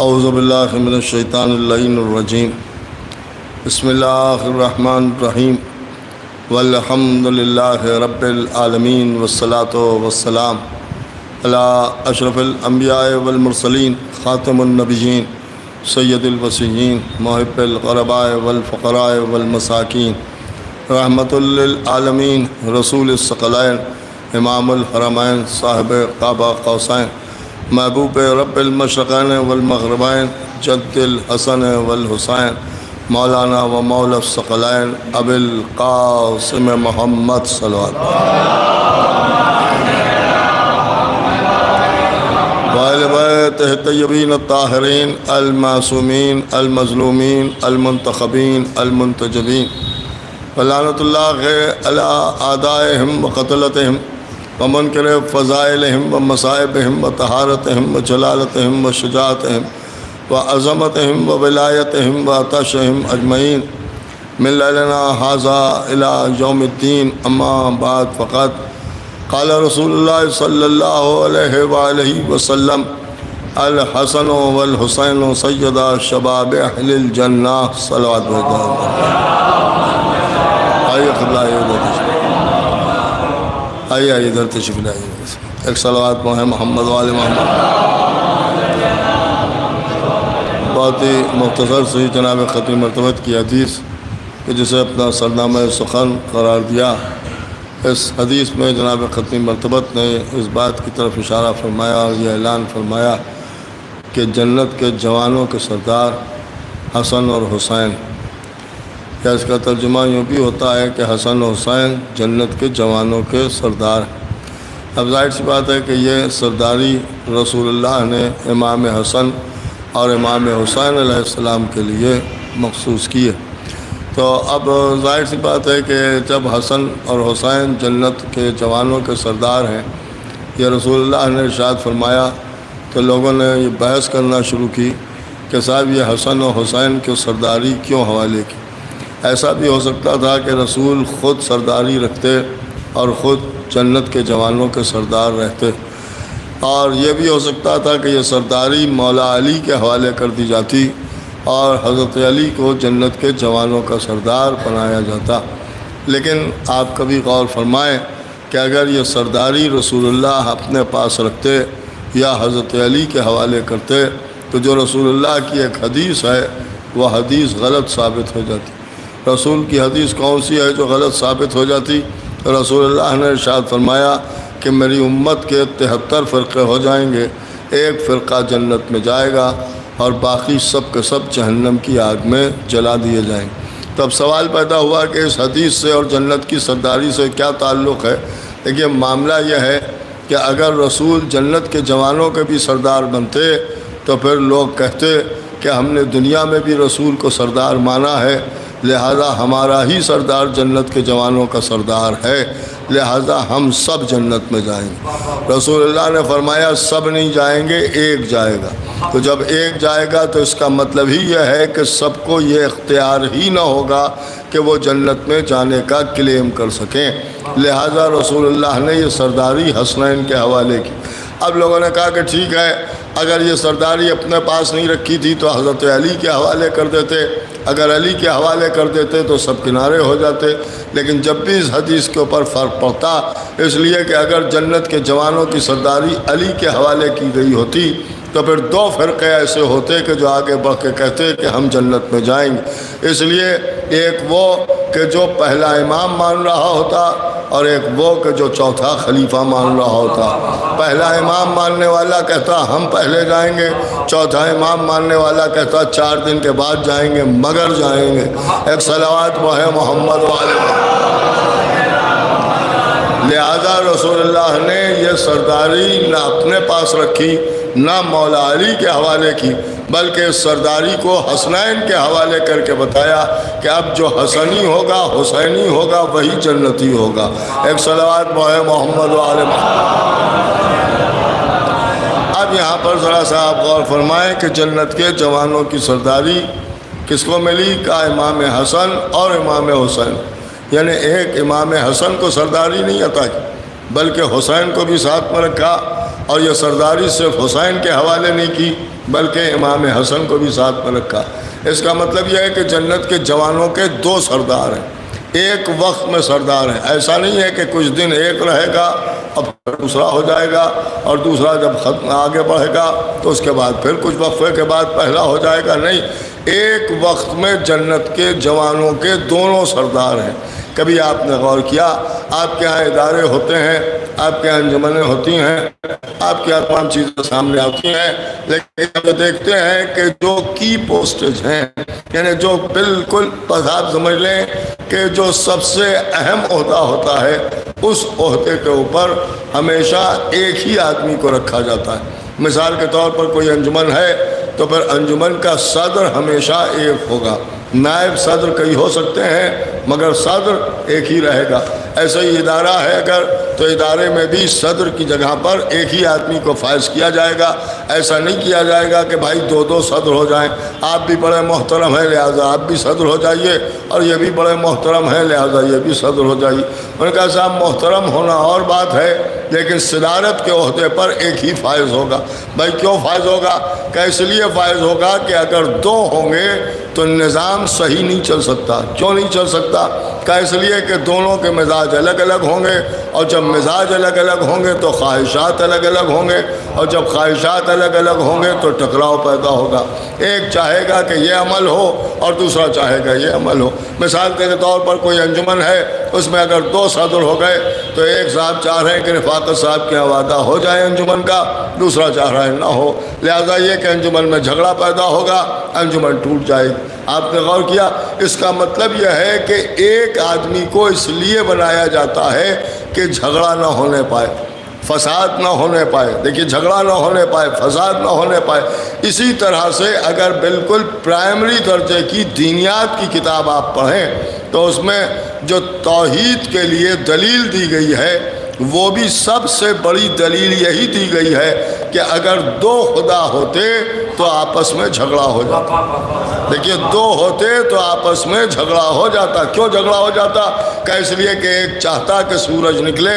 اعوذ باللہ من الشیطان اللعین الرجیم بسم اللہ الرحمن الرحیم والحمد للہ رب العالمین والصلاة والسلام علی اشرف الانبیاء والمرسلین خاتم النبیین سید الوصیین محب الغرباء والفقراء والمساکین رحمت للعالمین رسول الثقلین امام الحرمین صاحب قاب قوسین محبوب رب المشرقین والمغربین جد الحسن والحسین مولانا و مولا الثقلین ابی القاسم محمد صلوات وآل بیتہ الطیبین الطاہرین المعصومین المظلومین المنتخبین المنتجبین ولعنۃ اللہ علی اعدائہم وقتلتہم ومنکر فضائلہم ومصائبہم وطہارتہم وجلالتہم وشجاعتہم وعظمتہم وولایتہم وعطشہم اجمعین من لیلنا ھذا الی یوم الدین اما بعد فقط قال رسول اللہ صلی اللہ علیہ وآلہ وسلم الحسن والحسین سیدا شباب اہل الجنہ صلوات آئیے قبلہ آئیے ادھر تشریف لائیے ایک صلوات محمد وآل محمد بہت ہی مختصر سے جناب ختم مرتبت کی حدیث کہ جسے اپنا سرنامہ سخن قرار دیا. اس حدیث میں جناب ختم مرتبت نے اس بات کی طرف اشارہ فرمایا اور یہ اعلان فرمایا کہ جنت کے جوانوں کے سردار حسن اور حسین، یا اس کا ترجمہ یوں بھی ہوتا ہے کہ حسن و حسین جنت کے جوانوں کے سردار. اب ظاہر سی بات ہے کہ یہ سرداری رسول اللہ نے امام حسن اور امام حسین علیہ السلام کے لیے مخصوص کی ہے. تو اب ظاہر سی بات ہے کہ جب حسن اور حسین جنت کے جوانوں کے سردار ہیں، یہ رسول اللہ نے ارشاد فرمایا، تو لوگوں نے یہ بحث کرنا شروع کی کہ صاحب یہ حسن و حسین کی سرداری کیوں حوالے کی. ایسا بھی ہو سکتا تھا کہ رسول خود سرداری رکھتے اور خود جنت کے جوانوں کے سردار رہتے، اور یہ بھی ہو سکتا تھا کہ یہ سرداری مولا علی کے حوالے کر دی جاتی اور حضرت علی کو جنت کے جوانوں کا سردار بنایا جاتا. لیکن آپ کبھی غور فرمائیں کہ اگر یہ سرداری رسول اللہ اپنے پاس رکھتے یا حضرت علی کے حوالے کرتے تو جو رسول اللہ کی ایک حدیث ہے وہ حدیث غلط ثابت ہو جاتی. رسول کی حدیث کون سی ہے جو غلط ثابت ہو جاتی؟ رسول اللہ نے ارشاد فرمایا کہ میری امت کے 73 فرقے ہو جائیں گے، ایک فرقہ جنت میں جائے گا اور باقی سب کے سب جہنم کی آگ میں جلا دیے جائیں گے. تب سوال پیدا ہوا کہ اس حدیث سے اور جنت کی سرداری سے کیا تعلق ہے؟ دیکھیے معاملہ یہ ہے کہ اگر رسول جنت کے جوانوں کے بھی سردار بنتے تو پھر لوگ کہتے کہ ہم نے دنیا میں بھی رسول کو سردار مانا ہے، لہذا ہمارا ہی سردار جنت کے جوانوں کا سردار ہے، لہذا ہم سب جنت میں جائیں گے. رسول اللہ نے فرمایا سب نہیں جائیں گے، ایک جائے گا. تو جب ایک جائے گا تو اس کا مطلب ہی یہ ہے کہ سب کو یہ اختیار ہی نہ ہوگا کہ وہ جنت میں جانے کا کلیم کر سکیں، لہذا رسول اللہ نے یہ سرداری حسنین کے حوالے کی. اب لوگوں نے کہا کہ ٹھیک ہے، اگر یہ سرداری اپنے پاس نہیں رکھی تھی تو حضرت علی کے حوالے کر دیتے، اگر علی کے حوالے کر دیتے تو سب کنارے ہو جاتے. لیکن جب بھی اس حدیث کے اوپر فرق پڑتا، اس لیے کہ اگر جنت کے جوانوں کی سرداری علی کے حوالے کی گئی ہوتی تو پھر 2 فرقے ایسے ہوتے کہ جو آگے بڑھ کے کہتے کہ ہم جنت میں جائیں گے. اس لیے ایک وہ کہ جو پہلا امام مان رہا ہوتا اور ایک وہ کہ جو چوتھا خلیفہ مان رہا ہوتا. پہلا امام ماننے والا کہتا ہم پہلے جائیں گے، چوتھا امام ماننے والا کہتا 4 دن کے بعد جائیں گے مگر جائیں گے. ایک صلوات وہ ہے محمد والے. لہذا رسول اللہ نے یہ سرداری نہ اپنے پاس رکھی نہ مولا علی کے حوالے کی، بلکہ اس سرداری کو حسنین کے حوالے کر کے بتایا کہ اب جو حسنی ہوگا حسینی ہوگا وہی جنتی ہوگا. ایک صلوات ہے محمد وآل محمد. اب یہاں پر ذرا سا آپ غور فرمائیں کہ جنت کے جوانوں کی سرداری کس کو ملی؟ کا امام حسن اور امام حسین. یعنی ایک امام حسن کو سرداری نہیں عطا کی بلکہ حسین کو بھی ساتھ میں رکھا، اور یہ سرداری صرف حسین کے حوالے نہیں کی بلکہ امام حسن کو بھی ساتھ میں رکھا۔ اس کا مطلب یہ ہے کہ جنت کے جوانوں کے دو سردار ہیں، ایک وقت میں سردار ہیں۔ ایسا نہیں ہے کہ کچھ دن ایک رہے گا اور پھر دوسرا ہو جائے گا، اور دوسرا جب ختم آگے بڑھے گا تو اس کے بعد پھر کچھ وقفے کے بعد پہلا ہو جائے گا۔ نہیں، ایک وقت میں جنت کے جوانوں کے دونوں سردار ہیں۔ کبھی آپ نے غور کیا، آپ کے یہاں ادارے ہوتے ہیں، آپ کے یہاں انجمنیں ہوتی ہیں، آپ کے یہاں تمام چیزیں سامنے آتی ہیں، لیکن ہم دیکھتے ہیں کہ جو کی پوسٹز ہیں، یعنی جو بالکل بس آپ سمجھ لیں کہ جو سب سے اہم عہدہ ہوتا ہے، اس عہدے کے اوپر ہمیشہ ایک ہی آدمی کو رکھا جاتا ہے۔ مثال کے طور پر کوئی انجمن ہے تو پھر انجمن کا صدر ہمیشہ ایک ہوگا، نائب صدر کئی ہو سکتے ہیں مگر صدر ایک ہی رہے گا۔ ایسا ہی ادارہ ہے اگر تو ادارے میں بھی صدر کی جگہ پر ایک ہی آدمی کو فائز کیا جائے گا۔ ایسا نہیں کیا جائے گا کہ بھائی دو دو صدر ہو جائیں، آپ بھی بڑے محترم ہیں لہٰذا آپ بھی صدر ہو جائیے، اور یہ بھی بڑے محترم ہیں لہٰذا یہ بھی صدر ہو جائیے۔ ان کا صاحب محترم ہونا اور بات ہے، لیکن صدارت کے عہدے پر ایک ہی فائز ہوگا۔ بھائی کیوں فائز ہوگا؟ کہ اس لیے فائز ہوگا کہ اگر دو ہوں گے تو نظام صحیح نہیں چل سکتا۔ کیوں نہیں چل سکتا؟ کہ اس لیے کہ دونوں کے مزاج الگ الگ ہوں گے، اور جب مزاج الگ الگ ہوں گے تو خواہشات الگ الگ ہوں گے، اور جب خواہشات الگ الگ ہوں گے تو ٹکراؤ پیدا ہوگا۔ ایک چاہے گا کہ یہ عمل ہو اور دوسرا چاہے گا یہ عمل ہو۔ مثال کے طور پر کوئی انجمن ہے، اس میں اگر دو صدر ہو گئے تو ایک صاحب چاہ رہے ہیں کہ رفاقت صاحب کے وعدہ ہو جائے انجمن کا، دوسرا چاہ رہا ہے نہ ہو، لہذا یہ کہ انجمن میں جھگڑا پیدا ہوگا، انجمن ٹوٹ جائے گی۔ آپ نے غور کیا؟ اس کا مطلب یہ ہے کہ ایک آدمی کو اس لیے بنایا جاتا ہے کہ جھگڑا نہ ہونے پائے، فساد نہ ہونے پائے۔ دیکھیے، جھگڑا نہ ہونے پائے، فساد نہ ہونے پائے۔ اسی طرح سے اگر بالکل پرائمری درجے کی دینیات کی کتاب آپ پڑھیں تو اس میں جو توحید کے لیے دلیل دی گئی ہے، وہ بھی سب سے بڑی دلیل یہی دی گئی ہے کہ اگر دو خدا ہوتے تو آپس میں جھگڑا ہو جاتا۔ دیکھیے، دو ہوتے تو آپس میں جھگڑا ہو جاتا۔ کیوں جھگڑا ہو جاتا؟ کہ اس لیے کہ ایک چاہتا کہ سورج نکلے،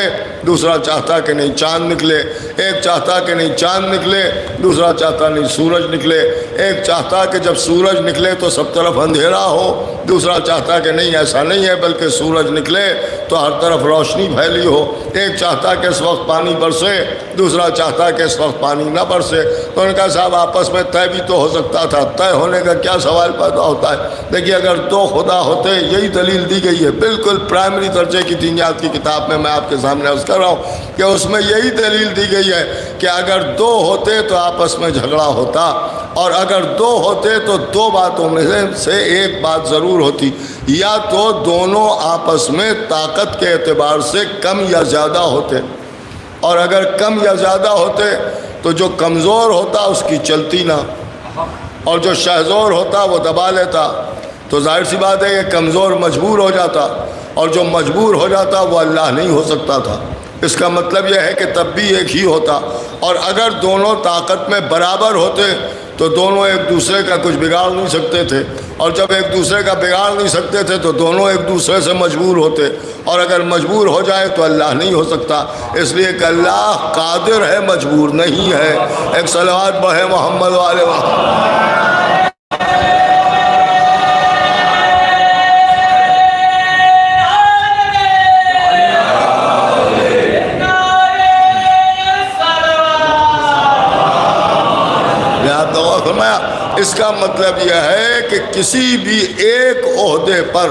دوسرا چاہتا کہ نہیں چاند نکلے۔ ایک چاہتا کہ نہیں چاند نکلے، دوسرا چاہتا نہیں سورج نکلے۔ ایک چاہتا کہ جب سورج نکلے تو سب طرف اندھیرا ہو، دوسرا چاہتا کہ نہیں ایسا نہیں ہے بلکہ سورج نکلے تو ہر طرف روشنی پھیلی ہو۔ ایک چاہتا کہ اس وقت پانی برسے، دوسرا چاہتا کہ اس وقت پانی نہ برسے۔ تو ان کا صاحب آپس میں طے بھی تو ہو سکتا تھا، طے ہونے کا کیا سوال پیدا ہوتا ہے؟ دیکھیے، اگر دو خدا ہوتے، یہی دلیل دی گئی ہے بالکل پرائمری درجے کی دینیات کی کتاب میں آپ کے سامنے عرض کر رہا ہوں کہ اس میں یہی دلیل دی گئی ہے کہ اگر دو ہوتے تو آپس میں جھگڑا ہوتا، اور اگر دو ہوتے تو دو باتوں میں سے ایک بات ضرور ہوتی، یا تو دونوں آپس میں طاقت کے اعتبار سے کم یا زیادہ ہوتے، اور اگر کم یا زیادہ ہوتے تو جو کمزور ہوتا اس کی چلتی نہ، اور جو شہزور ہوتا وہ دبا لیتا۔ تو ظاہر سی بات ہے کہ کمزور مجبور ہو جاتا، اور جو مجبور ہو جاتا وہ اللہ نہیں ہو سکتا تھا۔ اس کا مطلب یہ ہے کہ تب بھی ایک ہی ہوتا، اور اگر دونوں طاقت میں برابر ہوتے تو دونوں ایک دوسرے کا کچھ بگاڑ نہیں سکتے تھے، اور جب ایک دوسرے کا بگاڑ نہیں سکتے تھے تو دونوں ایک دوسرے سے مجبور ہوتے، اور اگر مجبور ہو جائے تو اللہ نہیں ہو سکتا، اس لیے کہ اللہ قادر ہے، مجبور نہیں ہے۔ ایک صلوات پڑھے محمد والے فرمایا۔ اس کا مطلب یہ ہے کہ کسی بھی ایک عہدے پر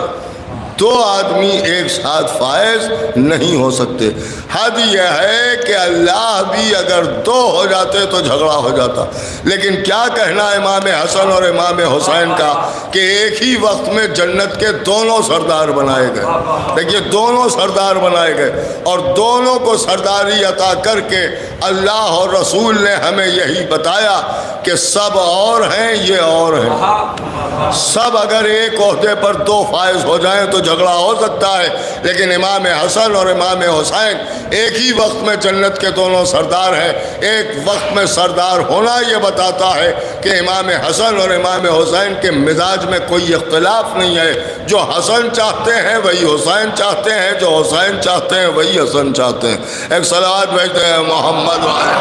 دو آدمی ایک ساتھ فائز نہیں ہو سکتے۔ حد یہ ہے کہ اللہ بھی اگر دو ہو جاتے تو جھگڑا ہو جاتا، لیکن کیا کہنا امام حسن اور امام حسین کا کہ ایک ہی وقت میں جنت کے دونوں سردار بنائے گئے۔ دیکھیے، دونوں سردار بنائے گئے، اور دونوں کو سرداری عطا کر کے اللہ اور رسول نے ہمیں یہی بتایا کہ سب اور ہیں، یہ اور ہیں۔ سب اگر ایک عہدے پر دو فائز ہو جائیں تو جھگڑا ہو سکتا ہے، لیکن امام حسن اور امام حسین ایک ہی وقت میں جنت کے دونوں سردار ہیں۔ ایک وقت میں سردار ہونا یہ بتاتا ہے کہ امام حسن اور امام حسین کے مزاج میں کوئی اختلاف نہیں ہے۔ جو حسن چاہتے ہیں وہی حسین چاہتے ہیں، جو حسین چاہتے ہیں وہی حسن چاہتے ہیں۔ ایک صلوات بھیجتے ہیں محمد والے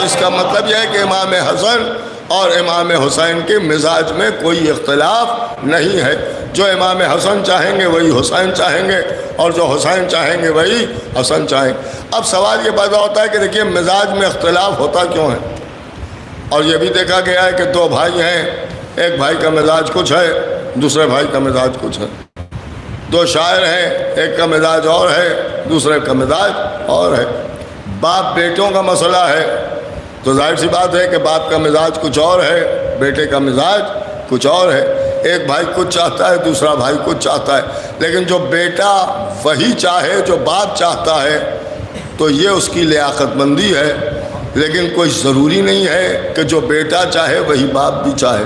اس کا مطلب یہ ہے کہ امام حسن اور امام حسین کے مزاج میں کوئی اختلاف نہیں ہے. جو امام حسن چاہیں گے وہی حسین چاہیں گے، اور جو حسین چاہیں گے وہی حسن چاہیں گے. اب سوال یہ پیدا ہوتا ہے کہ دیکھیے مزاج میں اختلاف ہوتا کیوں ہے؟ اور یہ بھی دیکھا گیا ہے کہ دو بھائی ہیں، ایک بھائی کا مزاج کچھ ہے، دوسرے بھائی کا مزاج کچھ ہے. دو شاعر ہیں، ایک کا مزاج اور ہے، دوسرے کا مزاج اور ہے. باپ بیٹوں کا مسئلہ ہے تو ظاہر سی بات ہے کہ باپ کا مزاج کچھ اور ہے، بیٹے کا مزاج کچھ اور ہے. ایک بھائی کچھ چاہتا ہے، دوسرا بھائی کچھ چاہتا ہے. لیکن جو بیٹا وہی چاہے جو باپ چاہتا ہے تو یہ اس کی لیاقت مندی ہے. لیکن کوئی ضروری نہیں ہے کہ جو بیٹا چاہے وہی باپ بھی چاہے.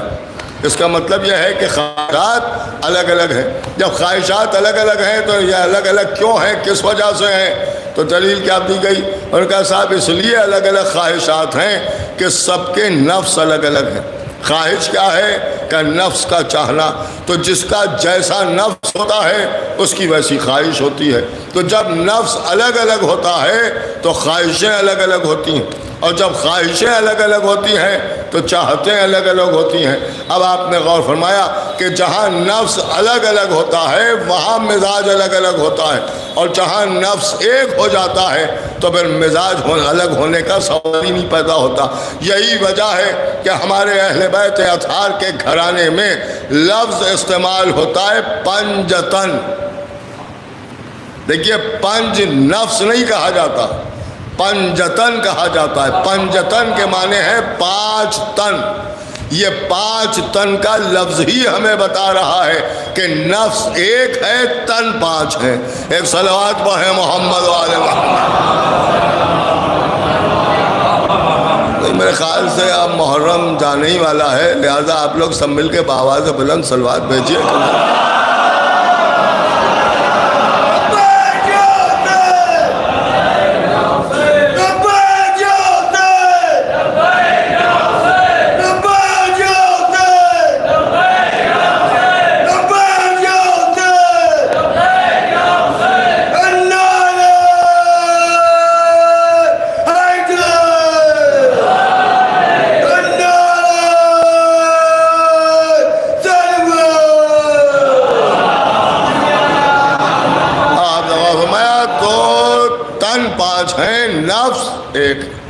اس کا مطلب یہ ہے کہ خواہشات الگ الگ ہیں. جب خواہشات الگ الگ ہیں تو یہ الگ الگ کیوں ہیں، کس وجہ سے ہیں؟ تو دلیل کیا دی گئی؟ اور کہا صاحب اس لیے الگ الگ خواہشات ہیں کہ سب کے نفس الگ الگ ہیں. خواہش کیا ہے؟ کہ نفس کا چاہنا. تو جس کا جیسا نفس ہوتا ہے اس کی ویسی خواہش ہوتی ہے. تو جب نفس الگ الگ ہوتا ہے تو خواہشیں الگ الگ ہوتی ہیں، اور جب خواہشیں الگ الگ ہوتی ہیں تو چاہتیں الگ الگ ہوتی ہیں. اب آپ نے غور فرمایا کہ جہاں نفس الگ الگ ہوتا ہے وہاں مزاج الگ الگ ہوتا ہے، اور جہاں نفس ایک ہو جاتا ہے تو پھر مزاج الگ ہونے کا سوال ہی نہیں پیدا ہوتا. یہی وجہ ہے کہ ہمارے اہل بیت اطہار کے گھرانے میں لفظ استعمال ہوتا ہے پنجتن. دیکھیے پنج نفس نہیں کہا جاتا، پنجتن کہا جاتا ہے. پنجتن کے معنی ہے 5 تن. یہ 5 تن کا لفظ ہی ہمیں بتا رہا ہے کہ نفس ایک ہے، تن 5 ہیں. ایک صلوات پڑھیں محمد وآل محمد. میرے خیال سے اب محرم جانے ہی والا ہے، لہذا آپ لوگ سب مل کے بآواز بلند صلوات بھیجیے.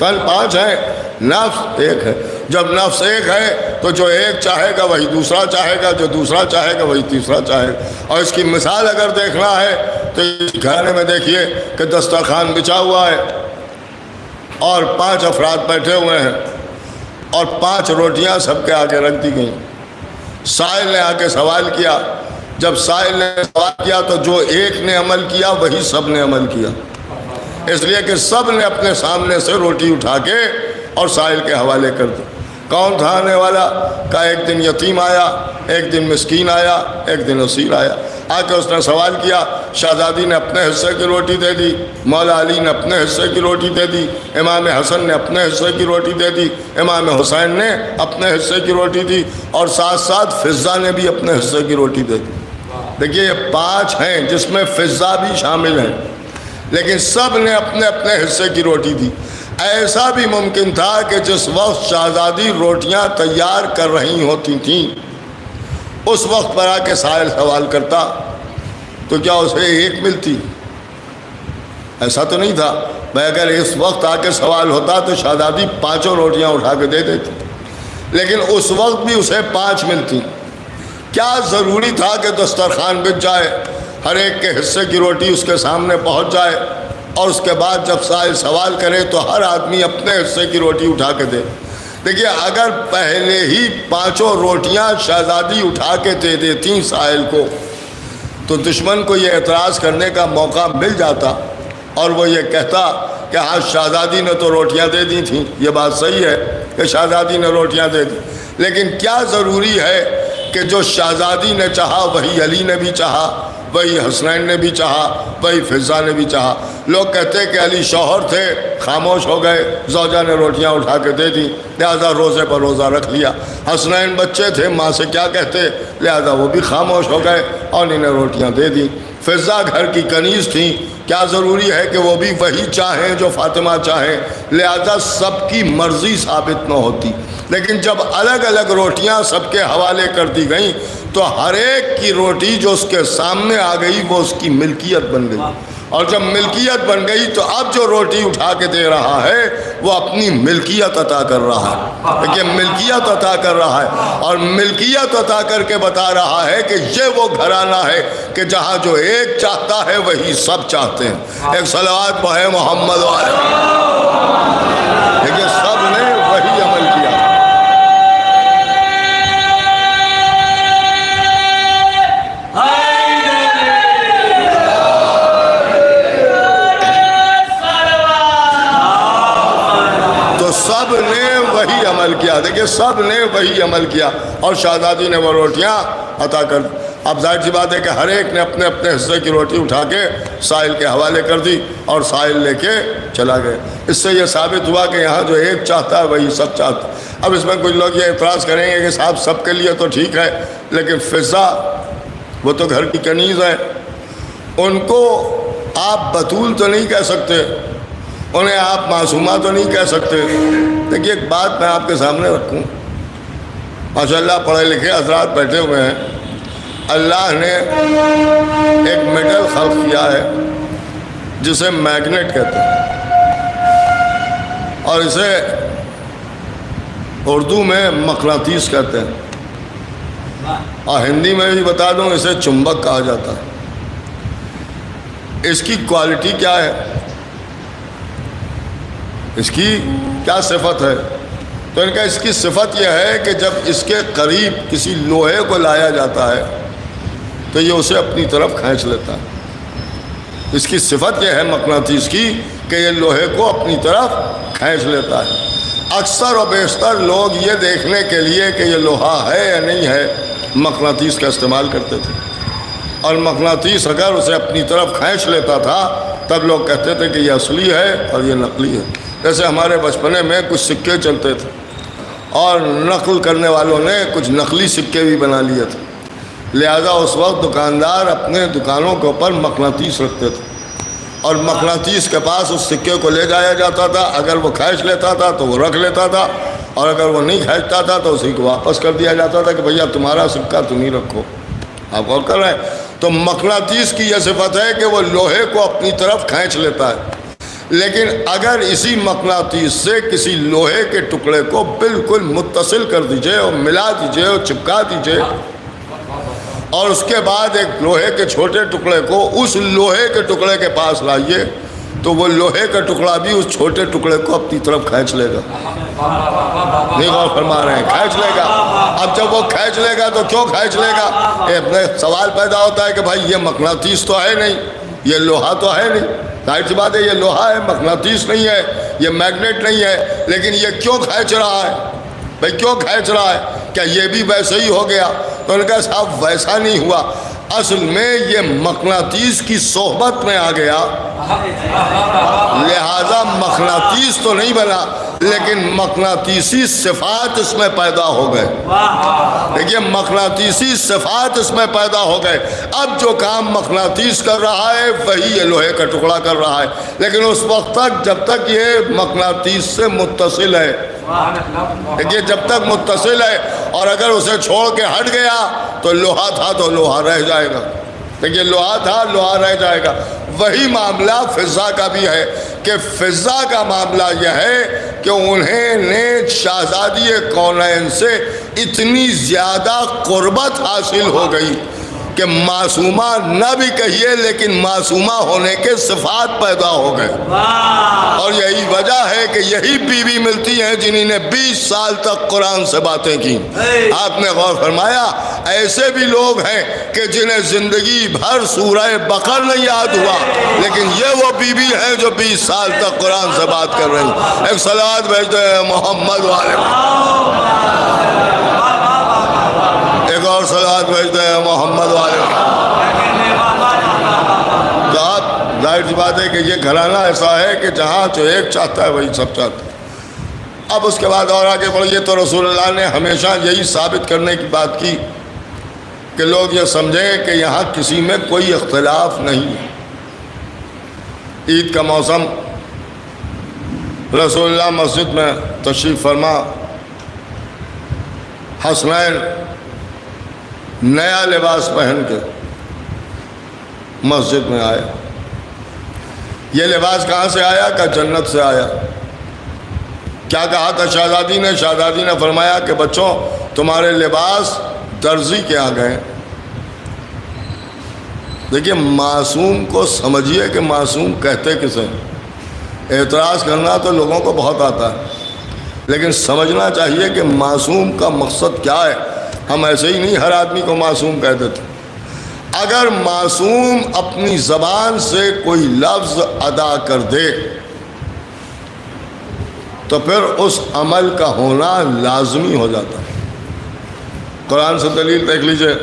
تن 5 ہیں، نفس ایک ہے. جب نفس ایک ہے تو جو ایک چاہے گا وہی دوسرا چاہے گا، جو دوسرا چاہے گا وہی تیسرا چاہے گا. اور اس کی مثال اگر دیکھنا ہے تو گھرانے میں دیکھیے کہ دسترخوان بچھا ہوا ہے اور 5 افراد بیٹھے ہوئے ہیں اور 5 روٹیاں سب کے آگے رکھ دی گئیں. سائل نے آ کے سوال کیا. جب سائل نے سوال کیا تو جو ایک نے عمل کیا وہی سب نے عمل کیا، اس لیے کہ سب نے اپنے سامنے سے روٹی اٹھا کے اور سائل کے حوالے کر دی. کون تھا آنے والا؟ کا ایک دن یتیم آیا، ایک دن مسکین آیا، ایک دن اسیر آیا. آ کے اس نے سوال کیا. شہزادی نے اپنے حصے کی روٹی دے دی، مولا علی نے اپنے حصے کی روٹی دے دی، امام حسن نے اپنے حصے کی روٹی دے دی، امام حسین نے اپنے حصے کی روٹی دی، اور ساتھ ساتھ فضہ نے بھی اپنے حصے کی روٹی دے دی. دیکھیے یہ 5 ہیں جس میں فضہ بھی شامل ہیں، لیکن سب نے اپنے اپنے حصے کی روٹی دی. ایسا بھی ممکن تھا کہ جس وقت شہزادی روٹیاں تیار کر رہی ہوتی تھیں اس وقت پر آ کے سائل سوال کرتا تو کیا اسے ایک ملتی؟ ایسا تو نہیں تھا. بھائی اگر اس وقت آ کے سوال ہوتا تو شہزادی 5 روٹیاں اٹھا کے دے دیتی، لیکن اس وقت بھی اسے 5 ملتی. کیا ضروری تھا کہ دسترخوان بچھ جائے، ہر ایک کے حصے کی روٹی اس کے سامنے پہنچ جائے، اور اس کے بعد جب سائل سوال کرے تو ہر آدمی اپنے حصے کی روٹی اٹھا کے دے؟ دیکھیے اگر پہلے ہی 5 روٹیاں شہزادی اٹھا کے دے دیتی سائل کو تو دشمن کو یہ اعتراض کرنے کا موقع مل جاتا، اور وہ یہ کہتا کہ ہاں شہزادی نے تو روٹیاں دے دی تھیں. یہ بات صحیح ہے کہ شہزادی نے روٹیاں دے دی، لیکن کیا ضروری ہے کہ جو شہزادی نے چاہا وہی علی نے بھی چاہا، وہی حسنین نے بھی چاہا، وہی فضہ نے بھی چاہا؟ لوگ کہتے کہ علی شوہر تھے، خاموش ہو گئے، زوجہ نے روٹیاں اٹھا کے دے دی لہذا روزے پر روزہ رکھ لیا. حسنین بچے تھے، ماں سے کیا کہتے، لہذا وہ بھی خاموش ہو گئے اور انہیں روٹیاں دے دی. فضہ گھر کی کنیز تھیں، کیا ضروری ہے کہ وہ بھی وہی چاہیں جو فاطمہ چاہیں؟ لہذا سب کی مرضی ثابت نہ ہوتی، لیکن جب الگ الگ روٹیاں سب کے حوالے کر دی گئیں تو ہر ایک کی روٹی جو اس کے سامنے آ گئی وہ اس کی ملکیت بن گئی، اور جب ملکیت بن گئی تو اب جو روٹی اٹھا کے دے رہا ہے وہ اپنی ملکیت عطا کر رہا ہے، دیکھیے ملکیت عطا کر رہا ہے، اور ملکیت عطا کر کے بتا رہا ہے کہ یہ وہ گھرانہ ہے کہ جہاں جو ایک چاہتا ہے وہی سب چاہتے ہیں۔ ایک صلوات پڑھے محمد والے۔ دیکھیے سب نے وہی عمل کیا۔ سب نے وہی عمل کیا، دیکھیں سب نے وہی عمل کیا، اور شہزادی نے وہ روٹیاں عطا کر دی۔ اب ظاہر سی بات ہے کہ ہر ایک نے اپنے اپنے حصے کی روٹی اٹھا کے سائل کے حوالے کر دی اور سائل لے کے چلا گئے۔ اس سے یہ ثابت ہوا کہ یہاں جو ایک چاہتا ہے وہی سب چاہتا ہے۔ اب اس میں کچھ لوگ یہ اعتراض کریں گے کہ صاحب سب کے لیے تو ٹھیک ہے، لیکن فضہ وہ تو گھر کی کنیز ہے، ان کو آپ بطول تو نہیں کہہ سکتے، انہیں آپ معصومہ تو نہیں کہہ سکتے۔ دیکھیے ایک بات میں آپ کے سامنے رکھوں، ماشاءاللہ پڑھے لکھے حضرات بیٹھے ہوئے ہیں، اللہ نے ایک میٹل خلق کیا ہے جسے میگنیٹ کہتے ہیں، اور اسے اردو میں مقناطیس کہتے ہیں، اور ہندی میں بھی بتا دوں اسے چمبک کہا جاتا ہے۔ اس کی کوالٹی کیا ہے، اس کی کیا صفت ہے؟ تو ان کا اس کی صفت یہ ہے کہ جب اس کے قریب کسی لوہے کو لایا جاتا ہے تو یہ اسے اپنی طرف کھینچ لیتا ہے۔ اس کی صفت یہ ہے مقناطیس کی کہ یہ لوہے کو اپنی طرف کھینچ لیتا ہے۔ اکثر و بیشتر لوگ یہ دیکھنے کے لیے کہ یہ لوہا ہے یا نہیں ہے مقناطیس کا استعمال کرتے تھے، اور مقناطیس اگر اسے اپنی طرف کھینچ لیتا تھا تب لوگ کہتے تھے کہ یہ اصلی ہے اور یہ نقلی ہے۔ جیسے ہمارے بچپنے میں کچھ سکے چلتے تھے اور نقل کرنے والوں نے کچھ نقلی سکے بھی بنا لیے تھے، لہذا اس وقت دکاندار اپنے دکانوں کے اوپر مقناطیس رکھتے تھے، اور مقناطیس کے پاس اس سکے کو لے جایا جاتا تھا، اگر وہ کھینچ لیتا تھا تو وہ رکھ لیتا تھا، اور اگر وہ نہیں کھینچتا تھا تو اسی کو واپس کر دیا جاتا تھا کہ بھیا تمہارا سکہ تم ہی رکھو۔ آپ غور کر رہے ہیں؟ تو مقناطیس کی یہ صفت ہے کہ وہ لوہے کو اپنی طرف کھینچ لیتا ہے، لیکن اگر اسی مقناطیس سے کسی لوہے کے ٹکڑے کو بالکل متصل کر دیجئے اور ملا دیجئے اور چپکا دیجئے، اور اس کے بعد ایک لوہے کے چھوٹے ٹکڑے کو اس لوہے کے ٹکڑے کے پاس لائیے تو وہ لوہے کا ٹکڑا بھی اس چھوٹے ٹکڑے کو اپنی طرف کھینچ لے گا۔ نہیں غور فرما رہے ہیں؟ کھینچ لے گا۔ اب جب وہ کھینچ لے گا تو کیوں کھینچ لے گا؟ اپنے سوال پیدا ہوتا ہے کہ بھائی یہ مقناطیس تو ہے نہیں، یہ لوہا تو ہے نہیں، ظاہر سی بات ہے یہ لوہا ہے، مقناطیس نہیں ہے، یہ میگنیٹ نہیں ہے، لیکن یہ کیوں کھینچ رہا ہے؟ بھائی کیوں کھینچ رہا ہے؟ کیا یہ بھی ویسے ہی ہو گیا؟ تو ان کا صاحب ویسا نہیں ہوا، اصل میں یہ مقناطیس کی صحبت میں آ گیا، لہذا مقناطیس تو نہیں بنا لیکن مقناطیسی صفات اس میں پیدا ہو گئے۔ دیکھیے مقناطیسی صفات اس میں پیدا ہو گئے۔ اب جو کام مقناطیس کر رہا ہے وہی یہ لوہے کا ٹکڑا کر رہا ہے، لیکن اس وقت تک جب تک یہ مقناطیس سے متصل ہے، دیکھیے جب تک متصل ہے، اور اگر اسے چھوڑ کے ہٹ گیا تو لوہا تھا تو لوہا رہ جائے گا۔ دیکھیے لوہا تھا لوہا رہ جائے گا۔ وہی معاملہ فضہ کا بھی ہے کہ فضہ کا معاملہ یہ ہے کہ انہیں نے شہزادی کونین سے اتنی زیادہ قربت حاصل ہو گئی کہ معصومہ نہ بھی کہیے لیکن معصومہ ہونے کے صفات پیدا ہو گئے، اور یہی وجہ ہے کہ یہی بیوی ملتی ہیں جنہی نے 20 سال تک قرآن سے باتیں کی۔ آپ نے غور فرمایا ایسے بھی لوگ ہیں کہ جنہیں زندگی بھر سورہ بقرہ نہیں یاد ہوا، لیکن یہ وہ بیوی ہیں جو 20 سال تک قرآن سے بات کر رہی ہیں۔ ایک صلوات بھیجتے ہیں محمد والے، ایک اور صلوات بھیجتے ہیں محمد والے۔ تو آپ ظاہر سی بات ہے کہ یہ گھرانہ ایسا ہے کہ جہاں جو ایک چاہتا ہے وہی سب چاہتا ہے۔ اب اس کے بعد اور آگے بڑھیے تو رسول اللہ نے ہمیشہ یہی ثابت کرنے کی بات کی کہ لوگ یہ سمجھیں کہ یہاں کسی میں کوئی اختلاف نہیں ہے۔ عید کا موسم، رسول اللہ مسجد میں تشریف فرما، حسنین نیا لباس پہن کے مسجد میں آئے۔ یہ لباس کہاں سے آیا؟ کہ جنت سے آیا۔ کیا کہا تھا شہزادی نے؟ شہزادی نے فرمایا کہ بچوں تمہارے لباس درزی کے آ گئے۔ دیکھیے معصوم کو سمجھیے کہ معصوم کہتے کسے۔ اعتراض کرنا تو لوگوں کو بہت آتا ہے، لیکن سمجھنا چاہیے کہ معصوم کا مقصد کیا ہے۔ ہم ایسے ہی نہیں ہر آدمی کو معصوم کہہ دیتے۔ اگر معصوم اپنی زبان سے کوئی لفظ ادا کر دے تو پھر اس عمل کا ہونا لازمی ہو جاتا ہے۔ قرآن سے دلیل دیکھ لیجئے۔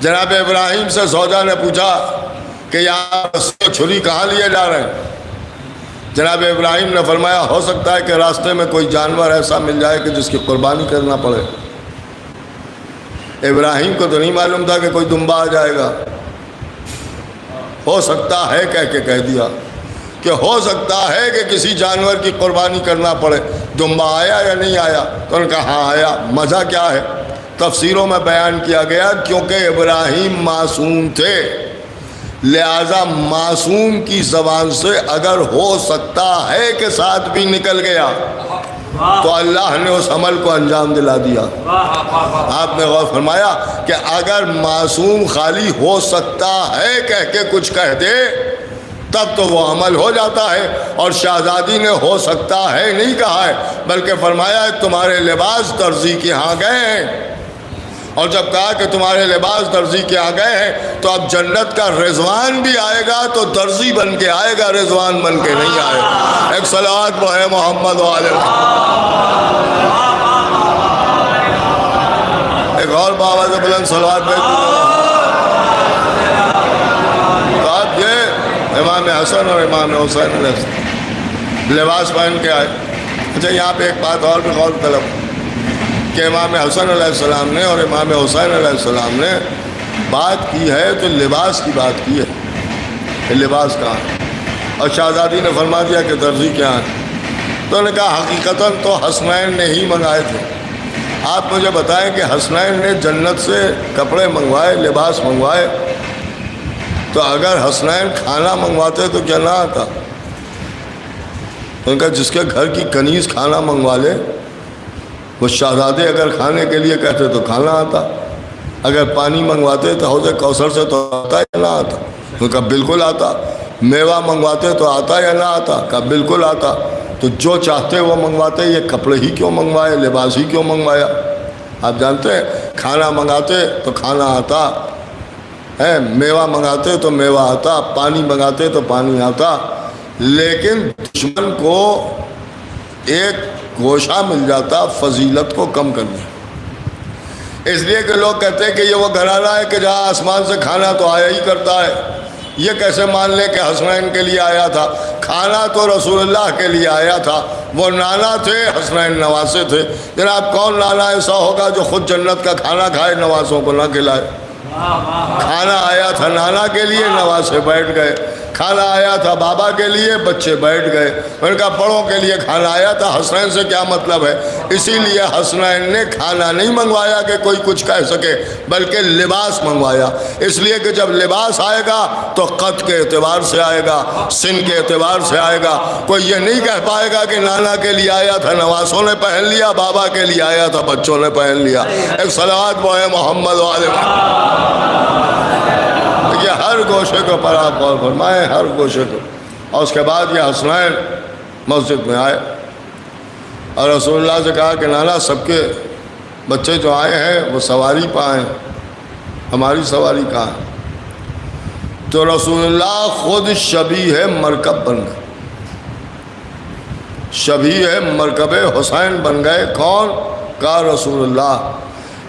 جناب ابراہیم سے زوجہ نے پوچھا کہ یار چھری کہاں لیے جا رہے ہیں؟ جناب ابراہیم نے فرمایا ہو سکتا ہے کہ راستے میں کوئی جانور ایسا مل جائے کہ جس کی قربانی کرنا پڑے۔ ابراہیم کو تو نہیں معلوم تھا کہ کوئی دمبا آ جائے گا۔ ہو سکتا ہے کہہ کے کہہ دیا کہ ہو سکتا ہے کہ کسی جانور کی قربانی کرنا پڑے۔ دمبا آیا یا نہیں آیا؟ تو انہوں نے کہا ہاں آیا۔ مزہ کیا ہے؟ تفسیروں میں بیان کیا گیا کیونکہ ابراہیم معصوم تھے، لہذا معصوم کی زبان سے اگر ہو سکتا ہے کہ ساتھ بھی نکل گیا تو اللہ نے اس عمل کو انجام دلا دیا۔ آپ نے غور فرمایا کہ اگر معصوم خالی ہو سکتا ہے کہہ کے کچھ کہہ دے تب تو وہ عمل ہو جاتا ہے، اور شہزادی نے ہو سکتا ہے نہیں کہا ہے بلکہ فرمایا ہے تمہارے لباس درزی کے ہاں گئے ہیں۔ اور جب کہا کہ تمہارے لباس درزی کے آ گئے ہیں تو اب جنت کا رضوان بھی آئے گا تو درزی بن کے آئے گا، رضوان بن کے نہیں آئے گا۔ ایک صلوات بہے محمد والے۔ ایک اور بابا سے بلند صلوات بھیج آپ یہ امام حسن اور امام حسین علیہ السلام لباس پہن کے آئے۔ اچھا یہاں پہ ایک بات اور بھی غور طلب کہ امام حسن علیہ السلام نے اور امام حسین علیہ السلام نے بات کی ہے تو لباس کی بات کی ہے کہ لباس کہاں ہے، اور شہزادی نے فرما دیا کہ درزی کیا ہے۔ تو انہوں نے کہا حقیقتاً تو حسنین نے ہی منگائے تھے۔ آپ مجھے بتائیں کہ حسنین نے جنت سے کپڑے منگوائے، لباس منگوائے، تو اگر حسنین کھانا منگواتے تو کیا نہ آتا؟ ان کا جس کے گھر کی کنیز کھانا منگوا لے، وہ شہزادے اگر کھانے کے لیے کہتے تو کھانا آتا، اگر پانی منگواتے تو حوض کوثر سے تو آتا یا نہ آتا؟ ان کا بالکل آتا۔ میوہ منگواتے تو آتا یا نہ آتا؟ کا بالکل آتا۔ تو جو چاہتے وہ منگواتے، یہ کپڑے ہی کیوں منگوائے، لباس ہی کیوں منگوایا؟ آپ جانتے ہیں کھانا منگاتے تو کھانا آتا ہے، میوہ منگاتے تو میوہ آتا، پانی منگاتے تو پانی آتا، لیکن دشمن کو ایک گوشہ مل جاتا فضیلت کو کم کرنے۔ اس لیے کہ لوگ کہتے ہیں کہ یہ وہ گھرانہ ہے کہ جہاں آسمان سے کھانا تو آیا ہی کرتا ہے، یہ کیسے مان لیں کہ حسنین کے لیے آیا تھا؟ کھانا تو رسول اللہ کے لیے آیا تھا، وہ نانا تھے، حسنین نواسے تھے۔ جناب کون نانا ایسا ہوگا جو خود جنت کا کھانا کھائے نواسوں کو نہ کھلائے؟ کھانا آیا تھا نانا کے لیے، نواسے بیٹھ گئے۔ کھانا آیا تھا بابا کے لیے، بچے بیٹھ گئے۔ ان کا بڑوں کے لیے کھانا آیا تھا، حسنین سے کیا مطلب ہے؟ اسی لیے حسنین نے کھانا نہیں منگوایا کہ کوئی کچھ کہہ سکے، بلکہ لباس منگوایا۔ اس لیے کہ جب لباس آئے گا تو قد کے اعتبار سے آئے گا، سن کے اعتبار سے آئے گا۔ کوئی یہ نہیں کہہ پائے گا کہ نانا کے لیے آیا تھا نواسوں نے پہن لیا، بابا کے لیے آیا تھا بچوں نے پہن لیا۔ ایک صلوات بوئے محمد والے۔ یہ ہر گوشے کو پر آپ غور فرمائیں، ہر گوشے کو۔ اور اس کے بعد یہ حسنین مسجد میں آئے اور رسول اللہ سے کہا کہ نانا سب کے بچے جو آئے ہیں وہ سواری پہ آئیں، ہماری سواری کہاں ہے؟ تو رسول اللہ خود شبیہ مرکب بن گئے، شبیہ مرکب حسین بن گئے۔ کون؟ کہا رسول اللہ،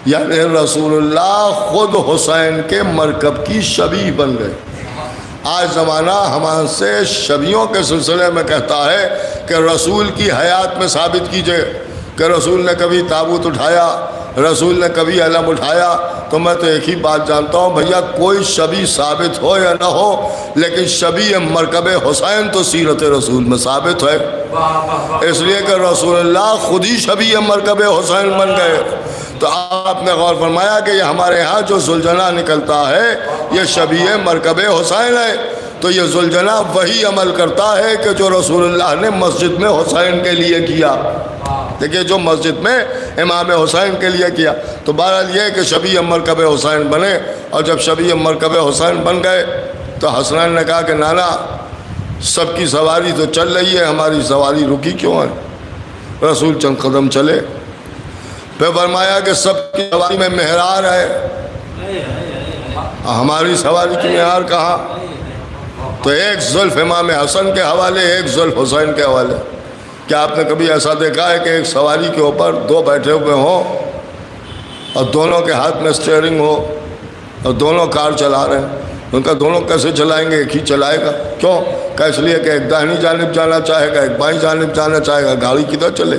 یعنی رسول اللہ خود حسین کے مرکب کی شبیہ بن گئے۔ آج زمانہ ہمارے سے شبیوں کے سلسلے میں کہتا ہے کہ رسول کی حیات میں ثابت کیجئے کہ رسول نے کبھی تابوت اٹھایا، رسول نے کبھی علم اٹھایا تو میں تو ایک ہی بات جانتا ہوں بھیا، کوئی شبیہ ثابت ہو یا نہ ہو، لیکن شبیہ مرکب حسین تو سیرت رسول میں ثابت ہے، اس لیے کہ رسول اللہ خود ہی شبیہ مرکب حسین بن گئے۔ تو آپ نے غور فرمایا کہ یہ ہمارے ہاں جو ذوالجناح نکلتا ہے یہ شبیہ مرکب حسین ہے، تو یہ ذوالجناح وہی عمل کرتا ہے کہ جو رسول اللہ نے مسجد میں حسین کے لیے کیا۔ دیکھیے جو مسجد میں امام حسین کے لیے کیا، تو بہرحال یہ کہ شبیہ مرکب حسین بنے، اور جب شبیہ مرکب حسین بن گئے تو حسنین نے کہا کہ نانا سب کی سواری تو چل رہی ہے، ہماری سواری رکی کیوں ہے؟ رسول چند قدم چلے، پھر فرمایا کہ سب کی سواری میں مہرار ہے، ہماری سواری کی مہرار کہاں؟ تو ایک زلف امام حسن کے حوالے، ایک زلف حسین کے حوالے۔ کیا آپ نے کبھی ایسا دیکھا ہے کہ ایک سواری کے اوپر دو بیٹھے ہوئے ہوں اور دونوں کے ہاتھ میں اسٹیئرنگ ہو اور دونوں کار چلا رہے ہیں؟ ان کا دونوں کیسے چلائیں گے؟ ایک ہی چلائے گا۔ کیوں؟ کہ اس لیے کہ ایک داہنی جانب جانا چاہے گا، ایک بائیں جانب جانا چاہے گا، گاڑی کدھر چلے؟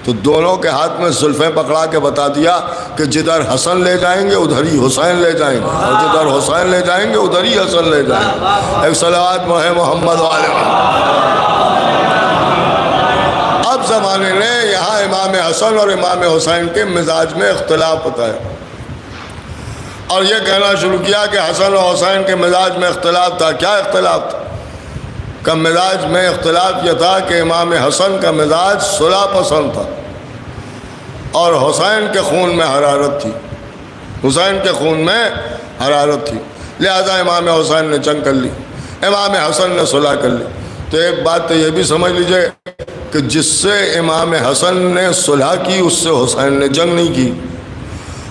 تو دونوں کے ہاتھ میں زلفیں پکڑا کے بتا دیا کہ جدھر حسن لے جائیں گے ادھر ہی حسین لے جائیں گے، اور جدھر حسین لے جائیں گے ادھر ہی حسن لے جائیں گے۔ ایک صلوات محمد والے۔ اب زمانے نے یہاں امام حسن اور امام حسین کے مزاج میں اختلاف ہوتا ہے، اور یہ کہنا شروع کیا کہ حسن و حسین کے مزاج میں اختلاف تھا۔ کیا اختلاف تھا؟ کا مزاج میں اختلاف یہ تھا کہ امام حسن کا مزاج صلح پسند تھا اور حسین کے خون میں حرارت تھی، حسین کے خون میں حرارت تھی، لہذا امام حسین نے جنگ کر لی، امام حسن نے صلح کر لی۔ تو ایک بات تو یہ بھی سمجھ لیجئے کہ جس سے امام حسن نے صلح کی اس سے حسین نے جنگ نہیں کی،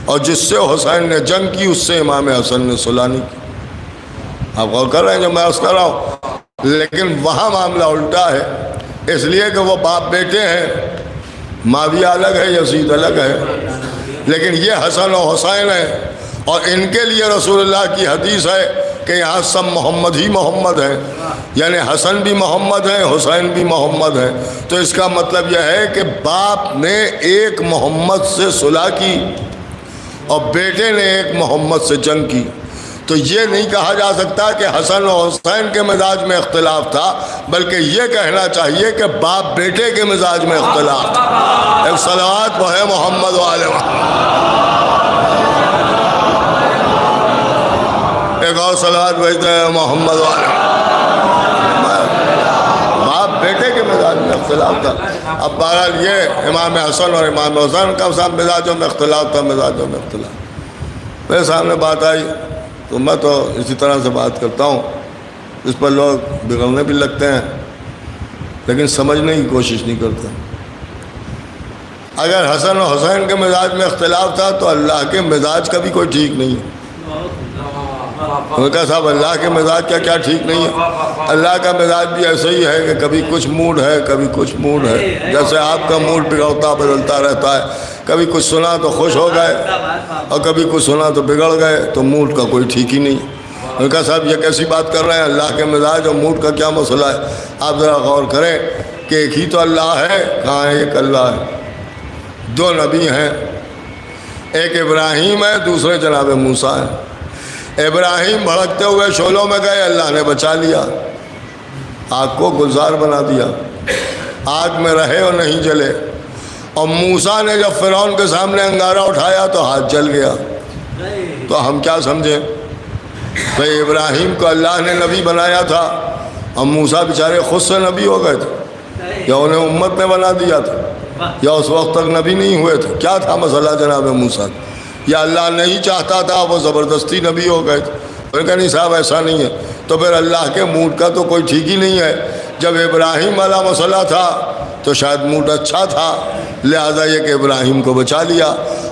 اور جس سے حسین نے جنگ کی اس سے امام حسن نے صلح نہیں کی۔ آپ غور کر رہے ہیں جو میں عرض کر رہا ہوں؟ لیکن وہاں معاملہ الٹا ہے، اس لیے کہ وہ باپ بیٹے ہیں، معاویہ الگ ہے، یزید الگ ہے، لیکن یہ حسن و حسین ہے، اور ان کے لیے رسول اللہ کی حدیث ہے کہ یہاں سب محمد ہی محمد ہیں، یعنی حسن بھی محمد ہیں، حسین بھی محمد ہیں۔ تو اس کا مطلب یہ ہے کہ باپ نے ایک محمد سے صلح کی اور بیٹے نے ایک محمد سے جنگ کی، تو یہ نہیں کہا جا سکتا کہ حسن و حسین کے مزاج میں اختلاف تھا، بلکہ یہ کہنا چاہیے کہ باپ بیٹے کے مزاج میں اختلاف تھا۔ ایک صلوات وہ ہے محمد والے ایک اور صلوات بھیجتے ہیں محمد والے۔ باپ بیٹے کے مزاج میں اختلاف تھا۔ اب بہرحال یہ امام حسن اور امام حسین کا سب مزاجوں میں اختلاف تھا، مزاجوں میں اختلاف۔ میرے سامنے بات آئی تو میں تو اسی طرح سے بات کرتا ہوں، اس پر لوگ بگڑنے بھی لگتے ہیں لیکن سمجھنے کی کوشش نہیں کرتے۔ اگر حسن و حسین کے مزاج میں اختلاف تھا تو اللہ کے مزاج کا بھی کوئی ٹھیک نہیں ہے۔ انہوں نے کہا صاحب اللہ کے مزاج کا کیا ٹھیک نہیں ہے؟ اللہ کا مزاج بھی ایسے ہی ہے کہ کبھی کچھ موڈ ہے، کبھی کچھ موڈ ہے، جیسے آپ کا موڈ بگڑتا بدلتا رہتا ہے، کبھی کچھ سنا تو خوش ہو گئے اور کبھی کچھ سنا تو بگڑ گئے، تو موڈ کا کوئی ٹھیک ہی نہیں۔ انہوں نے کہا صاحب یہ کیسی بات کر رہے ہیں، اللہ کے مزاج اور موڈ کا کیا مسئلہ ہے؟ آپ ذرا غور کریں کہ ایک ہی تو اللہ ہے، کہاں ہے ایک اللہ ہے؟ دو نبی ہیں، ایک ابراہیم ہے، دوسرے جناب موسیٰ ہیں۔ ابراہیم بھڑکتے ہوئے شعلوں میں گئے، اللہ نے بچا لیا، آگ کو گلزار بنا دیا، آگ میں رہے اور نہیں جلے۔ اور موسیٰ نے جب فرعون کے سامنے انگارہ اٹھایا تو ہاتھ جل گیا۔ تو ہم کیا سمجھیں بھئی ابراہیم کو اللہ نے نبی بنایا تھا اور موسیٰ بیچارے خود سے نبی ہو گئے تھے، یا انہیں امت نے بنا دیا تھا، یا اس وقت تک نبی نہیں ہوئے تھے؟ کیا تھا مسئلہ جناب موسیٰ؟ یا اللہ نہیں چاہتا تھا، وہ زبردستی نبی ہو گئے تھے؟ انہوں نے کہا نہیں صاحب ایسا نہیں ہے۔ تو پھر اللہ کے موڈ کا تو کوئی ٹھیک ہی نہیں ہے۔ جب ابراہیم والا مسئلہ تھا تو شاید موڈ اچھا تھا، لہذا یہ کہ ابراہیم کو بچا لیا،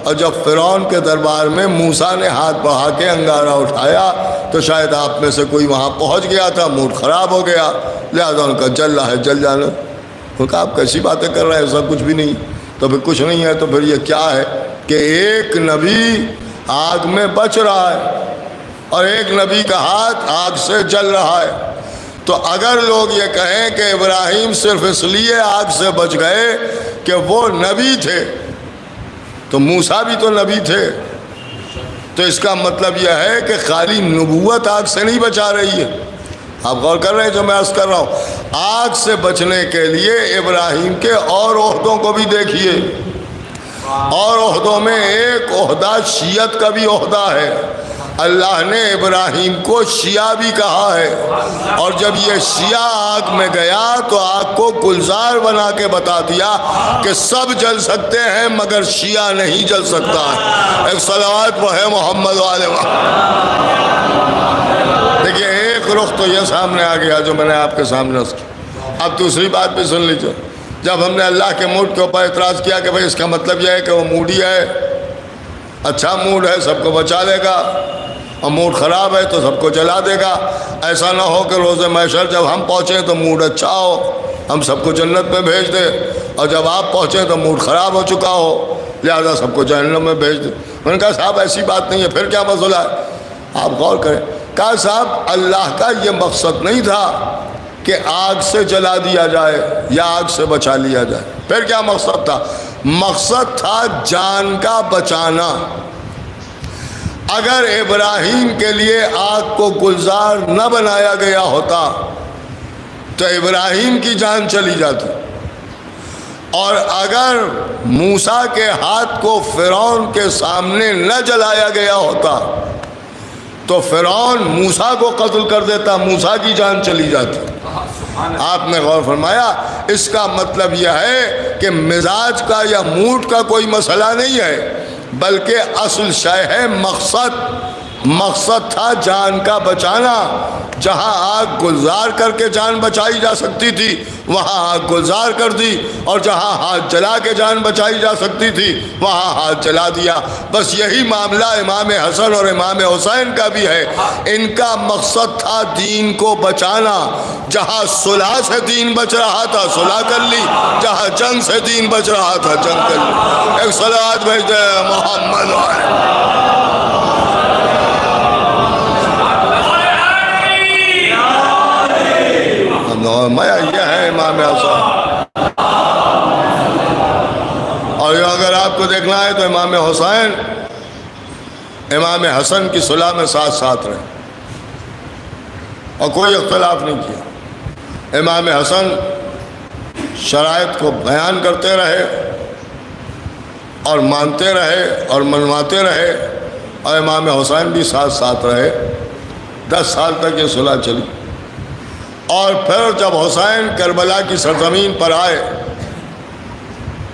اور جب فرعون کے دربار میں موسیٰ نے ہاتھ بڑھا کے انگارہ اٹھایا تو شاید آپ میں سے کوئی وہاں پہنچ گیا تھا، موڈ خراب ہو گیا، لہذا ان کا جل رہا ہے جل جانا۔ انہوں نے کہا آپ کیسی باتیں کر رہے ہیں، ایسا کچھ بھی نہیں۔ تو پھر کچھ نہیں ہے تو پھر یہ کیا ہے کہ ایک نبی آگ میں بچ رہا ہے اور ایک نبی کا ہاتھ آگ سے جل رہا ہے۔ تو اگر لوگ یہ کہیں کہ ابراہیم صرف اس لیے آگ سے بچ گئے کہ وہ نبی تھے تو موسیٰ بھی تو نبی تھے، تو اس کا مطلب یہ ہے کہ خالی نبوت آگ سے نہیں بچا رہی ہے. آپ غور کر رہے ہیں جو میں عرض کر رہا ہوں؟ آگ سے بچنے کے لیے ابراہیم کے اور عہدوں کو بھی دیکھیے، اور عہدوں میں ایک عہدہ شیعت کا بھی عہدہ ہے. اللہ نے ابراہیم کو شیعہ بھی کہا ہے، اور جب یہ شیعہ آگ میں گیا تو آگ کو گلزار بنا کے بتا دیا کہ سب جل سکتے ہیں مگر شیعہ نہیں جل سکتا ہے. ایک صلوات وہ ہے محمد والے محمد. دیکھیے ایک رخ تو یہ سامنے آ گیا جو میں نے آپ کے سامنے اس کی. اب دوسری بات بھی سن لیجیے. جب ہم نے اللہ کے موڈ کے اوپر اعتراض کیا کہ بھئی اس کا مطلب یہ ہے کہ وہ موڈی ہے، اچھا موڈ ہے سب کو بچا لے گا، اور موڈ خراب ہے تو سب کو جلا دے گا. ایسا نہ ہو کہ روز محشر جب ہم پہنچیں تو موڈ اچھا ہو، ہم سب کو جنت میں بھیج دے، اور جب آپ پہنچیں تو موڈ خراب ہو چکا ہو لہذا سب کو جہنم میں بھیج دے. میں نے کہا صاحب ایسی بات نہیں ہے، پھر کیا مسئلہ ہے؟ آپ غور کریں. کہا صاحب اللہ کا یہ مقصد نہیں تھا کہ آگ سے جلا دیا جائے یا آگ سے بچا لیا جائے. پھر کیا مقصد تھا؟ مقصد تھا جان کا بچانا. اگر ابراہیم کے لیے آگ کو گلزار نہ بنایا گیا ہوتا تو ابراہیم کی جان چلی جاتی، اور اگر موسیٰ کے ہاتھ کو فرعون کے سامنے نہ جلایا گیا ہوتا تو فرعون موسیٰ کو قتل کر دیتا، موسیٰ کی جان چلی جاتی. آپ نے غور فرمایا؟ اس کا مطلب یہ ہے کہ مزاج کا یا موڈ کا کوئی مسئلہ نہیں ہے، بلکہ اصل شے ہے مقصد تھا جان کا بچانا. جہاں آگ گلزار کر کے جان بچائی جا سکتی تھی وہاں آگ گلزار کر دی، اور جہاں ہاتھ جلا کے جان بچائی جا سکتی تھی وہاں ہاتھ جلا دیا. بس یہی معاملہ امام حسن اور امام حسین کا بھی ہے. ان کا مقصد تھا دین کو بچانا. جہاں صلح سے دین بچ رہا تھا صلح کر لی، جہاں جنگ سے دین بچ رہا تھا جنگ کر لی. ایک صلوات بھیج دے محمد یہ ہے امام حسن. اور اگر آپ کو دیکھنا ہے تو امام حسین امام حسن کی صلح میں ساتھ ساتھ رہے اور کوئی اختلاف نہیں کیا. امام حسن شرائط کو بیان کرتے رہے اور مانتے رہے اور منواتے رہے، اور امام حسین بھی ساتھ ساتھ رہے. 10 سال تک یہ صلح چلی. اور پھر جب حسین کربلا کی سرزمین پر آئے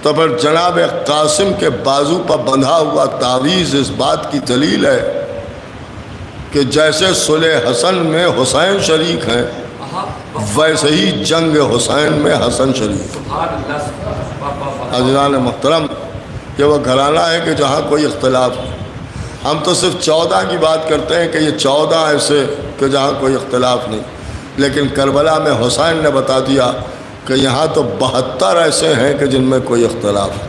تو پھر جناب قاسم کے بازو پر بندھا ہوا تعویذ اس بات کی دلیل ہے کہ جیسے صلح حسن میں حسین شریک ہیں ویسے ہی جنگ حسین میں حسن شریک. عزیزان محترم، یہ وہ گھرانہ ہے کہ جہاں کوئی اختلاف نہیں. ہم تو صرف 14 کی بات کرتے ہیں کہ یہ 14 ایسے کہ جہاں کوئی اختلاف نہیں، لیکن کربلا میں حسین نے بتا دیا کہ یہاں تو 72 ایسے ہیں کہ جن میں کوئی اختلاف ہے.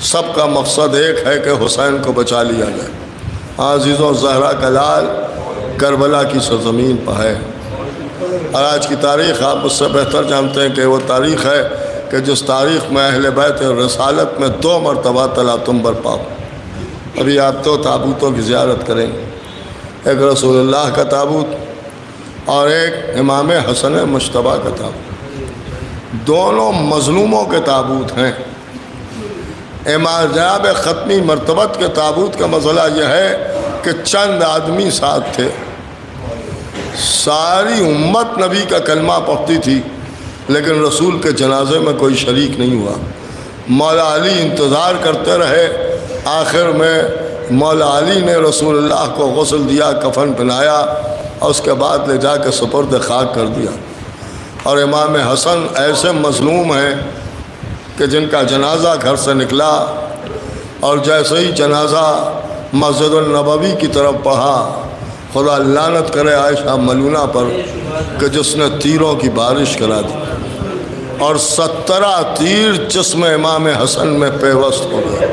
سب کا مقصد ایک ہے کہ حسین کو بچا لیا جائے. عزیزوں، زہرا کا لال کربلا کی سرزمین پر ہے، اور آج کی تاریخ آپ مجھ سے بہتر جانتے ہیں کہ وہ تاریخ ہے کہ جس تاریخ میں اہل بیت رسالت میں 2 مرتبہ تلاطم برپا ہو. ابھی آپ 2 تابوتوں کی زیارت کریں، ایک رسول اللہ کا تابوت اور ایک امام حسن مجتبیٰ کا تابوت. دونوں مظلوموں کے تابوت ہیں. امام جناب ختمی مرتبت کے تابوت کا مسئلہ یہ ہے کہ چند آدمی ساتھ تھے، ساری امت نبی کا کلمہ پڑھتی تھی لیکن رسول کے جنازے میں کوئی شریک نہیں ہوا. مولا علی انتظار کرتے رہے. آخر میں مولا علی نے رسول اللہ کو غسل دیا، کفن پہنایا اور اس کے بعد لے جا کے سپرد خاک کر دیا. اور امام حسن ایسے مظلوم ہیں کہ جن کا جنازہ گھر سے نکلا اور جیسے ہی جنازہ مسجد النبوی کی طرف پڑھا، خدا لعنت کرے عائشہ ملونہ پر کہ جس نے تیروں کی بارش کرا دی، اور 17 تیر جسم امام حسن میں پیوست ہو گئے.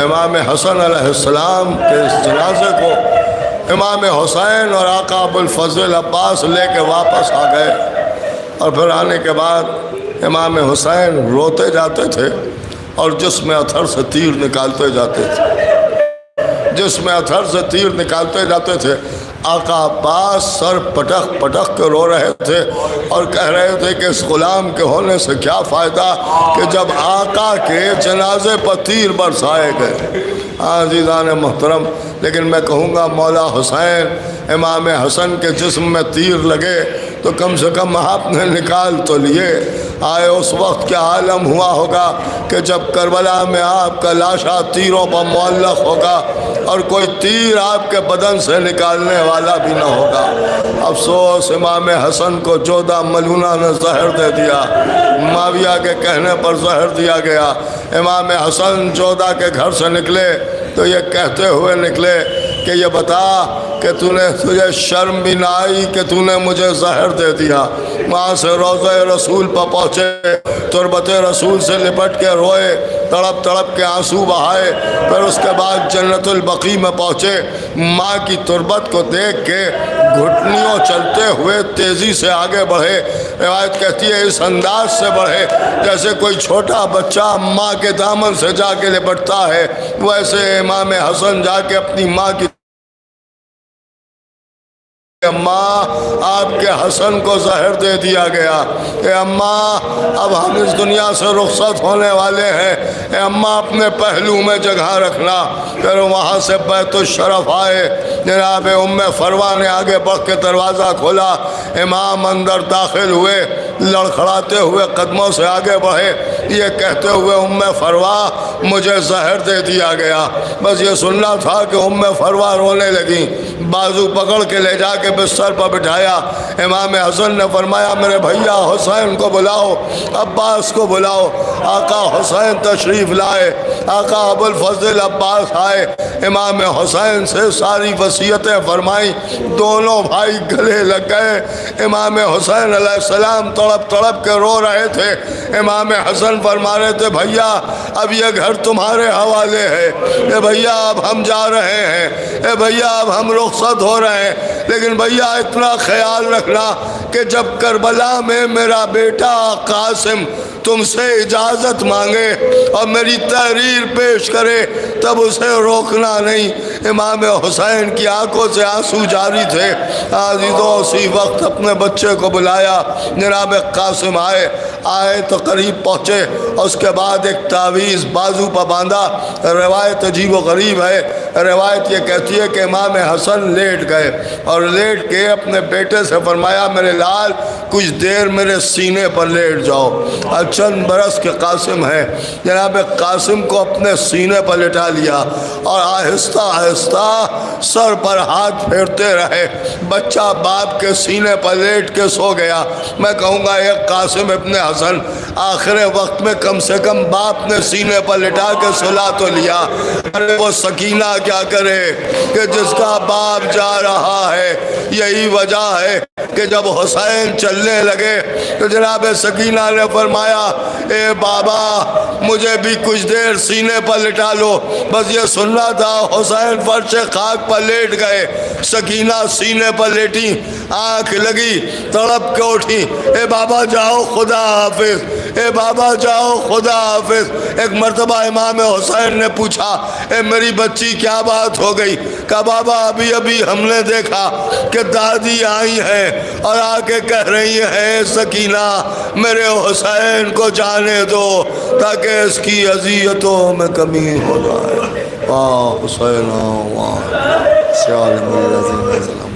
امام حسن علیہ السلام کے اس جنازے کو امام حسین اور آقا ابوالفضل عباس لے کے واپس آ گئے. اور پھر آنے کے بعد امام حسین روتے جاتے تھے اور جسم اتھر سے تیر نکالتے جاتے تھے، جسم اتھر سے تیر نکالتے جاتے تھے۔ آقا عباس سر پٹک پٹک کے رو رہے تھے اور کہہ رہے تھے کہ اس غلام کے ہونے سے کیا فائدہ کہ جب آقا کے جنازے پر تیر برسائے گئے۔ عزیزان محترم، لیکن میں کہوں گا مولا حسین امام حسن کے جسم میں تیر لگے تو کم سے کم آپ نے نکال تو لیے۔ آئے اس وقت کیا عالم ہوا ہوگا کہ جب کربلا میں آپ کا لاشا تیروں پر معلق ہوگا اور کوئی تیر آپ کے بدن سے نکالنے والا بھی نہ ہوگا۔ افسوس امام حسن کو جودہ ملونہ نے زہر دے دیا، معاویہ کے کہنے پر زہر دیا گیا۔ امام حسن جودہ کے گھر سے نکلے تو یہ کہتے ہوئے نکلے کہ یہ بتا کہ تجھے شرم بھی نہ آئی کہ نے مجھے زہر دے دیا۔ وہاں سے روضہ رسول پر پہنچے، تربت رسول سے لپٹ کے روئے، تڑپ تڑپ کے آنسو بہائے۔ پھر اس کے بعد جنت البقیع میں پہنچے، ماں کی تربت کو دیکھ کے گھٹنیوں چلتے ہوئے تیزی سے آگے بڑھے۔ روایت کہتی ہے اس انداز سے بڑھے جیسے کوئی چھوٹا بچہ ماں کے دامن سے جا کے لپٹتا ہے، ویسے امام حسن جا کے اپنی ماں کی اماں آپ کے حسن کو زہر دے دیا گیا۔ اے اماں اب ہم اس دنیا سے رخصت ہونے والے ہیں، اے اماں اپنے پہلو میں جگہ رکھنا۔ پھر وہاں سے بیت الشرف آئے، جناب ام فروا نے آگے بڑھ کے دروازہ کھولا، امام اندر داخل ہوئے، لڑکھڑاتے ہوئے قدموں سے آگے بڑھے، یہ کہتے ہوئے ام فروا مجھے زہر دے دیا گیا۔ بس یہ سننا تھا کہ ام فروا رونے لگیں، بازو پکڑ کے لے جا کے بستر پر بٹھایا۔ امام حسن نے فرمایا میرے بھیا حسین کو بلاؤ، عباس کو بلاؤ۔ آقا حسین تشریف لائے، آقا ابو الفضل عباس آئے، امام حسین سے ساری وصیتیں فرمائیں، دونوں بھائی گلے لگ گئے۔ امام حسین علیہ السلام تڑپ تڑپ کے رو رہے تھے، امام حسن فرما رہے تھے بھیا اب یہ گھر تمہارے حوالے ہے، اے بھیا اب ہم جا رہے ہیں، اے بھیا اب ہم رخصت ہو رہے ہیں، لیکن بھیا اتنا خیال رکھنا کہ جب کربلا میں میرا بیٹا قاسم تم سے اجازت مانگے اور میری تحریر پیش کرے تب اسے روکنا نہیں۔ امام حسین کی آنکھوں سے آنسو جاری تھے۔ عزیزوں اسی وقت اپنے بچے کو بلایا، جناب قاسم آئے تو قریب پہنچے، اس کے بعد ایک تعویذ بازو پر باندھا۔ روایت عجیب و غریب ہے، روایت یہ کہتی ہے کہ امام حسن لیٹ گئے اور لیٹ کے اپنے بیٹے سے فرمایا میرے لال کچھ دیر میرے سینے پر لیٹ جاؤ۔ چند برس کے قاسم ہیں، جناب قاسم کو اپنے سینے پر لٹا لیا اور آہستہ آہستہ سر پر ہاتھ پھیرتے رہے، بچہ باپ کے سینے پر لیٹ کے سو گیا۔ میں کہوں گا ایک قاسم ابن حسن آخر وقت میں کم سے کم باپ نے سینے پر لٹا کے سلا تو لیا، ارے وہ سکینہ کیا کرے کہ جس کا باپ جا رہا ہے۔ یہی وجہ ہے کہ جب حسین چلنے لگے تو جناب سکینہ نے فرمایا اے بابا مجھے بھی کچھ دیر سینے پر لٹا لو۔ بس یہ سننا تھا، حسین فرش خاک پر لیٹ گئے، سکینہ سینے پر لیٹی، آنکھ لگی، تڑپ کے اٹھی، اے بابا جاؤ خدا حافظ، اے بابا جاؤ خدا حافظ۔ ایک مرتبہ امام حسین نے پوچھا اے میری بچی کیا بات ہو گئی؟ کہا بابا ابھی ابھی ہم نے دیکھا کہ دادی آئی ہیں اور آ کے کہہ رہی ہیں سکینہ میرے حسین کو جانے دو تاکہ اس کی اذیتوں میں کمی ہو جائے۔ واہ حسین واہ سیال الذین ظلموا